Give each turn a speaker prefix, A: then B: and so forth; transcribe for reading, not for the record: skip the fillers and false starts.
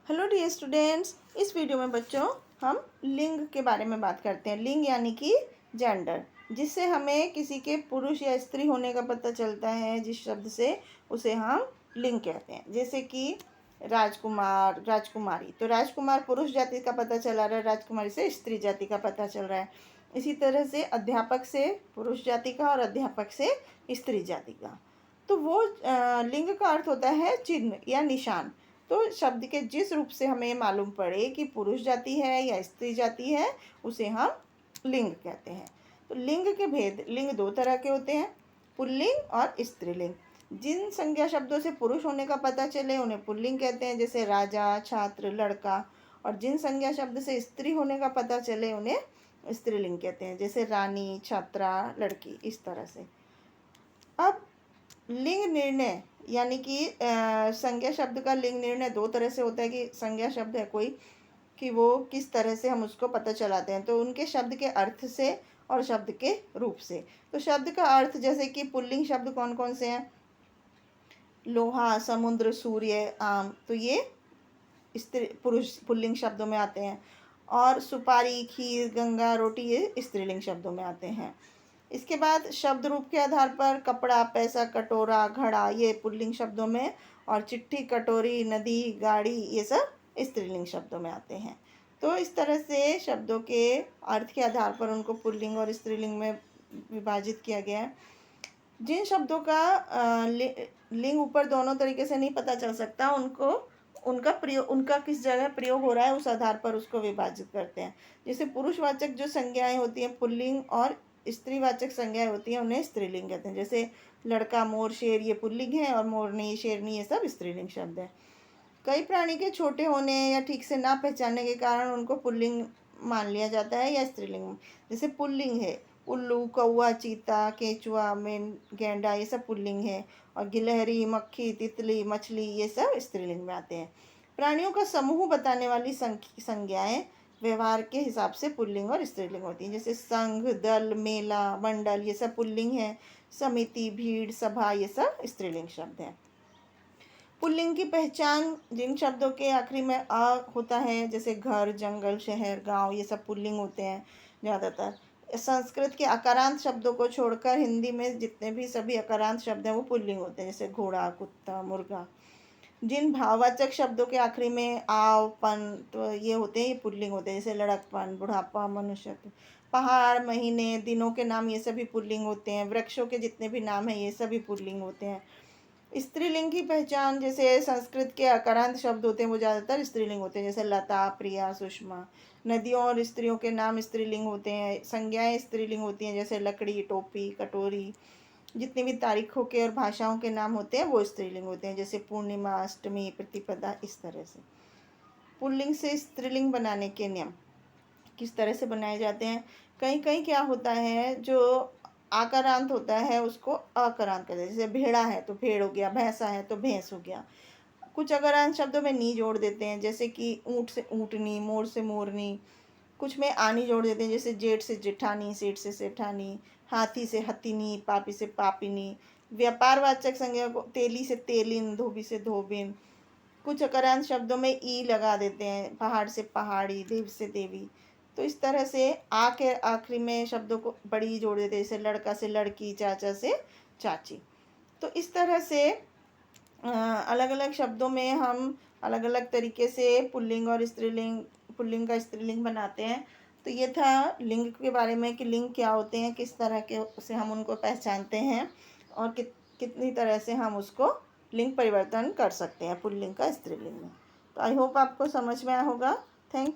A: Hello dear students, इस video में बच्चों हम लिंग के बारे में बात करते हैं। लिंग यानी कि जेंडर, जिससे हमें किसी के पुरुष या स्त्री होने का पता चलता है। जिस शब्द से उसे हम लिंग कहते हैं, जैसे कि राजकुमार, राजकुमारी। तो राजकुमार पुरुष जाति का पता चला रहा है, राजकुमारी से स्त्री जाति का पता चल रहा है। इसी तरह से अध्यापक से पुरुष जाति का और अध्यापक से स्त्री जाति का। तो वो लिंग का अर्थ होता है चिन्ह या निशान। तो शब्द के जिस रूप से हमें मालूम पड़े कि पुरुष जाति है या स्त्री जाति है, उसे हम लिंग कहते हैं। तो लिंग के भेद, लिंग दो तरह के होते हैं, पुल्लिंग और स्त्रीलिंग। जिन संज्ञा शब्दों से पुरुष होने का पता चले उन्हें पुल्लिंग कहते हैं, जैसे राजा, छात्र, लड़का। और जिन संज्ञा शब्द से स्त्री होने का पता चले उन्हें स्त्रीलिंग कहते हैं, जैसे रानी, छात्रा, लड़की। इस तरह से अब लिंग निर्णय यानी कि संज्ञा शब्द का लिंग निर्णय दो तरह से होता है। कि संज्ञा शब्द है कोई, कि वो किस तरह से हम उसको पता चलाते हैं, तो उनके शब्द के अर्थ से और शब्द के रूप से। तो शब्द का अर्थ, जैसे कि पुल्लिंग शब्द कौन कौन से हैं? लोहा, समुद्र, सूर्य, आम। तो ये स्त्री पुरुष पुल्लिंग शब्दों में आते हैं। और सुपारी, खीर, गंगा, रोटी, ये स्त्रीलिंग शब्दों में आते हैं। इसके बाद शब्द रूप के आधार पर कपड़ा, पैसा, कटोरा, घड़ा, ये पुल्लिंग शब्दों में। और चिट्ठी, कटोरी, नदी, गाड़ी, ये सब स्त्रीलिंग शब्दों में आते हैं। तो इस तरह से शब्दों के अर्थ के आधार पर उनको पुल्लिंग और स्त्रीलिंग में विभाजित किया गया है। जिन शब्दों का लिंग ऊपर दोनों तरीके से नहीं पता चल सकता, उनका किस जगह प्रयोग हो रहा है उस आधार पर उसको विभाजित करते हैं। जैसे पुरुषवाचक जो संज्ञाएं होती हैं पुल्लिंग, और स्त्रीवाचक संज्ञाएं होती हैं उन्हें स्त्रीलिंग कहते हैं। जैसे लड़का, मोर, शेर, ये पुल्लिंग है, और मोरनी, शेरनी, ये सब स्त्रीलिंग शब्द है। कई प्राणी के छोटे होने या ठीक से ना पहचानने के कारण उनको पुल्लिंग मान लिया जाता है या स्त्रीलिंग। जैसे पुल्लिंग है उल्लू, कौआ, चीता, केंचुआ, मेन, गेंडा, ये सब पुल्लिंग है। और गिलहरी, मक्खी, तितली, मछली, ये सब स्त्रीलिंग में आते हैं। प्राणियों का समूह बताने वाली संज्ञाएं व्यवहार के हिसाब से पुल्लिंग और स्त्रीलिंग होती हैं। जैसे संघ, दल, मेला, मंडल, ये सब पुल्लिंग है। समिति, भीड़, सभा, ये सब स्त्रीलिंग शब्द हैं। पुल्लिंग की पहचान, जिन शब्दों के आखिरी में अ होता है, जैसे घर, जंगल, शहर, गांव, ये सब पुल्लिंग होते हैं ज़्यादातर। संस्कृत के अकारांत शब्दों को छोड़कर हिंदी में जितने भी सभी अकारांत शब्द हैं वो पुल्लिंग होते हैं, जैसे घोड़ा, कुत्ता, मुर्गा। जिन भाववाचक शब्दों के आखिरी में आव, पन, तो ये होते हैं, ये पुल्लिंग होते हैं, जैसे लड़कपन, बुढ़ापा, मनुष्यत्व। पहाड़, महीने, दिनों के नाम, ये सभी पुल्लिंग होते हैं। वृक्षों के जितने भी नाम हैं ये सभी पुल्लिंग होते हैं। स्त्रीलिंग की पहचान, जैसे संस्कृत के अकारांत शब्द होते हैं वो ज़्यादातर स्त्रीलिंग होते हैं, जैसे लता, प्रिया, सुषमा। नदियों और स्त्रियों के नाम स्त्रीलिंग होते हैं। संज्ञाएं स्त्रीलिंग होती हैं, जैसे लकड़ी, टोपी, कटोरी। जितनी भी तारीखों के और भाषाओं के नाम होते हैं वो स्त्रीलिंग होते हैं, जैसे पूर्णिमा, अष्टमी, प्रतिपदा, इस तरह से। पुल्लिंग से स्त्रीलिंग बनाने के नियम किस तरह से बनाए जाते हैं? कहीं कहीं क्या होता है, जो आकारांत होता है उसको अकारांत कर देते हैं। जैसे भेड़ा है तो भेड़ हो गया, भैंसा है तो भैंस हो गया। कुछ अकारांत शब्दों में नी जोड़ देते हैं, जैसे कि ऊँट से ऊँटनी, मोर से मोरनी। कुछ में आनी जोड़ देते हैं, जैसे जेठ से जेठानी, सेठ से सेठानी। हाथी से हथिनी, पापी से पापिनी। व्यापारवाचक संज्ञा को तेली से तेलिन, धोबी से धोबिन। कुछ अकारांत शब्दों में ई लगा देते हैं, पहाड़ से पहाड़ी, देव से देवी। तो इस तरह से आ के आखिरी में शब्दों को बड़ी जोड़ देते हैं, जैसे लड़का से लड़की, चाचा से चाची। तो इस तरह से अलग अलग शब्दों में हम अलग अलग तरीके से पुल्लिंग और स्त्रीलिंग, पुल्लिंग का स्त्रीलिंग बनाते हैं। तो ये था लिंग के बारे में कि लिंग क्या होते हैं, किस तरह के से हम उनको पहचानते हैं, और कितनी तरह से हम उसको लिंग परिवर्तन कर सकते हैं पुल्लिंग का स्त्रीलिंग में। तो आई होप आपको समझ में आया होगा। Thank you.